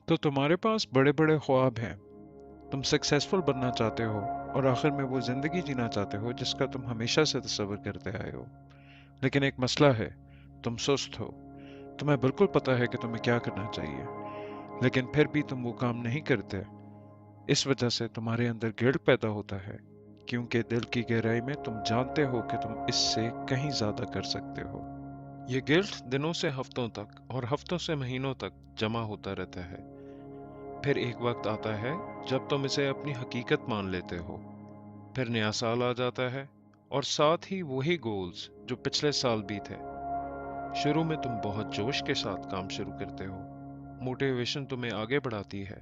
तो तुम्हारे पास बड़े बड़े ख्वाब हैं, तुम सक्सेसफुल बनना चाहते हो और आखिर में वो जिंदगी जीना चाहते हो जिसका तुम हमेशा से तस्वर करते आए हो। लेकिन एक मसला है, तुम सुस्त हो। तुम्हें बिल्कुल पता है कि तुम्हें क्या करना चाहिए, लेकिन फिर भी तुम वो काम नहीं करते। इस वजह से तुम्हारे अंदर गिल्ट पैदा होता है, क्योंकि दिल की गहराई में तुम जानते हो कि तुम इससे कहीं ज्यादा कर सकते हो। ये गिल्ट दिनों से हफ्तों तक और हफ्तों से महीनों तक जमा होता रहता है। फिर एक वक्त आता है जब तुम इसे अपनी हकीकत मान लेते हो। फिर नया साल आ जाता है और साथ ही वही गोल्स जो पिछले साल भी थे। शुरू में तुम बहुत जोश के साथ काम शुरू करते हो, मोटिवेशन तुम्हें आगे बढ़ाती है,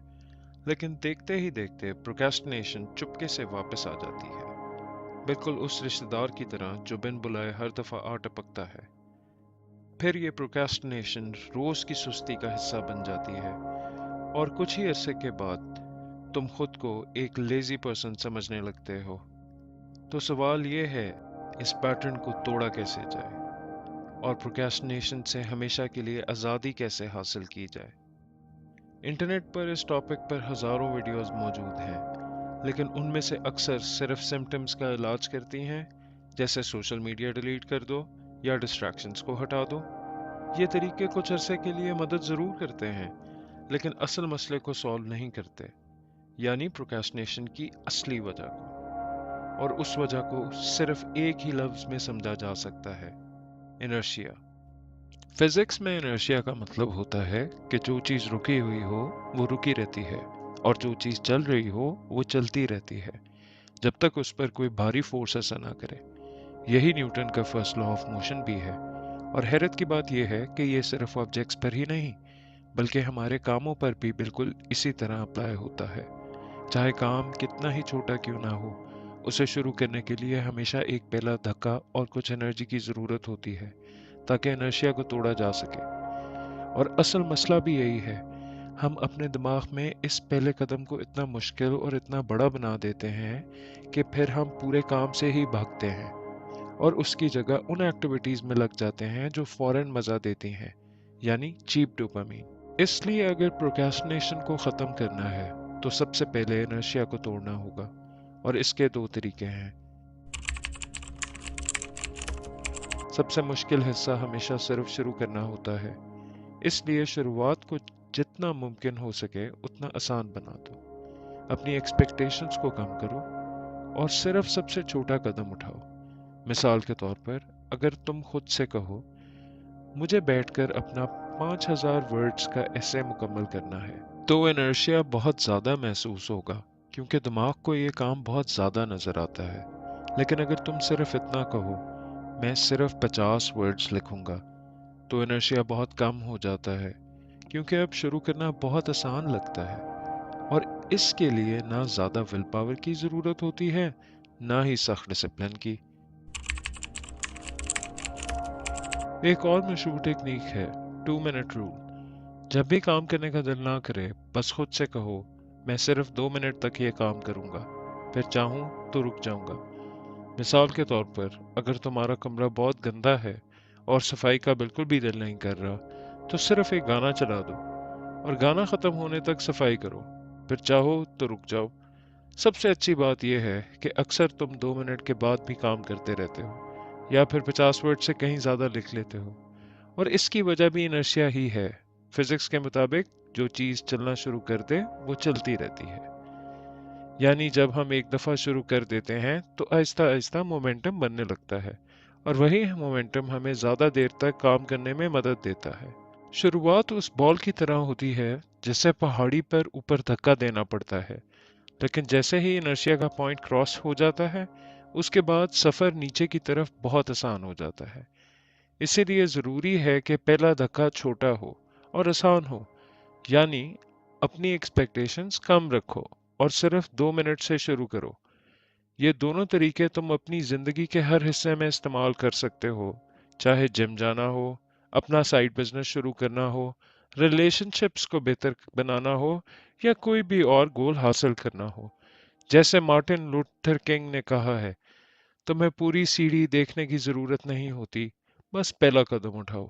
लेकिन देखते ही देखते प्रोक्रेस्टिनेशन चुपके से वापस आ जाती है। बिल्कुल उस रिश्तेदार की तरह जो बिन बुलाए हर दफा आ टपकता है। फिर ये प्रोक्रेस्टिनेशन रोज की सुस्ती का हिस्सा बन जाती है और कुछ ही अरसे के बाद तुम खुद को एक लेजी पर्सन समझने लगते हो। तो सवाल ये है, इस पैटर्न को तोड़ा कैसे जाए और प्रोक्रेस्टिनेशन से हमेशा के लिए आज़ादी कैसे हासिल की जाए। इंटरनेट पर इस टॉपिक पर हज़ारों वीडियोस मौजूद हैं, लेकिन उनमें से अक्सर सिर्फ सिम्टम्स का इलाज करती हैं, जैसे सोशल मीडिया डिलीट कर दो या डिस्ट्रैक्शंस को हटा दो। ये तरीके कुछ अरसे के लिए मदद ज़रूर करते हैं, लेकिन असल मसले को सॉल्व नहीं करते, यानी प्रोक्रेस्टिनेशन की असली वजह को। और उस वजह को सिर्फ एक ही लफ्ज़ में समझा जा सकता है, इनर्शिया। फिजिक्स में इनर्शिया का मतलब होता है कि जो चीज़ रुकी हुई हो वो रुकी रहती है, और जो चीज़ चल रही हो वो चलती रहती है, जब तक उस पर कोई भारी फोर्स ऐसा ना करे। यही न्यूटन का फर्स्ट लॉ ऑफ मोशन भी है। और हैरत की बात यह है कि ये सिर्फ ऑब्जेक्ट्स पर ही नहीं, बल्कि हमारे कामों पर भी बिल्कुल इसी तरह अप्लाई होता है। चाहे काम कितना ही छोटा क्यों ना हो, उसे शुरू करने के लिए हमेशा एक पहला धक्का और कुछ एनर्जी की ज़रूरत होती है, ताकि इनर्शिया को तोड़ा जा सके। और असल मसला भी यही है, हम अपने दिमाग में इस पहले कदम को इतना मुश्किल और इतना बड़ा बना देते हैं कि फिर हम पूरे काम से ही भागते हैं और उसकी जगह उन एक्टिविटीज़ में लग जाते हैं जो फौरन मज़ा देती हैं, यानी चीप डोपामीन। इसलिए अगर प्रोक्रेस्टिनेशन को ख़त्म करना है तो सबसे पहले इनर्शिया को तोड़ना होगा, और इसके दो तरीके हैं। सबसे मुश्किल हिस्सा हमेशा सिर्फ शुरू करना होता है, इसलिए शुरुआत को जितना मुमकिन हो सके उतना आसान बना दो। अपनी एक्सपेक्टेशंस को कम करो और सिर्फ सबसे छोटा कदम उठाओ। मिसाल के तौर पर, अगर तुम खुद से कहो, मुझे बैठकर अपना 5000 वर्ड्स का एसे मुकम्मल करना है, तो इनर्शिया बहुत ज़्यादा महसूस होगा, क्योंकि दिमाग को ये काम बहुत ज़्यादा नज़र आता है। लेकिन अगर तुम सिर्फ इतना कहो, मैं सिर्फ 50 वर्ड्स लिखूंगा, तो इनर्शिया बहुत कम हो जाता है, क्योंकि अब शुरू करना बहुत आसान लगता है। और इसके लिए ना ज़्यादा विल पावर की ज़रूरत होती है, ना ही सख्त डिसिप्लिन की। एक और मशहूर टेक्निक है 2 मिनट रूल। जब भी काम करने का दिल ना करे, बस खुद से कहो, मैं सिर्फ 2 मिनट तक ये काम करूंगा, फिर चाहूं तो रुक जाऊंगा। मिसाल के तौर पर, अगर तुम्हारा कमरा बहुत गंदा है और सफाई का बिल्कुल भी दिल नहीं कर रहा, तो सिर्फ एक गाना चला दो और गाना खत्म होने तक सफाई करो, फिर चाहो तो रुक जाओ। सबसे अच्छी बात यह है कि अक्सर तुम 2 मिनट के बाद भी काम करते रहते हो, या फिर 50 वर्ड से कहीं ज्यादा लिख लेते हो। और इसकी वजह भी इनर्शिया ही है। फिजिक्स के मुताबिक जो चीज चलना शुरू कर दे वो चलती रहती है। यानी जब हम एक दफा शुरू कर देते हैं तो आहिस्ता आहिस्ता मोमेंटम बनने लगता है, और वही मोमेंटम हमें ज्यादा देर तक काम करने में मदद देता है। शुरुआत उस बॉल की तरह होती है जिसे पहाड़ी पर ऊपर धक्का देना पड़ता है, लेकिन जैसे ही इनर्शिया का पॉइंट क्रॉस हो जाता है, उसके बाद सफर नीचे की तरफ बहुत आसान हो जाता है। इसीलिए जरूरी है कि पहला धक्का छोटा हो और आसान हो, यानी अपनी एक्सपेक्टेशंस कम रखो और सिर्फ 2 मिनट से शुरू करो। ये दोनों तरीके तुम अपनी जिंदगी के हर हिस्से में इस्तेमाल कर सकते हो, चाहे जिम जाना हो, अपना साइड बिजनेस शुरू करना हो, रिलेशनशिप्स को बेहतर बनाना हो, या कोई भी और गोल हासिल करना हो। जैसे मार्टिन लूथर किंग ने कहा है, तुम्हें पूरी सीढ़ी देखने की जरूरत नहीं होती, बस पहला कदम उठाओ।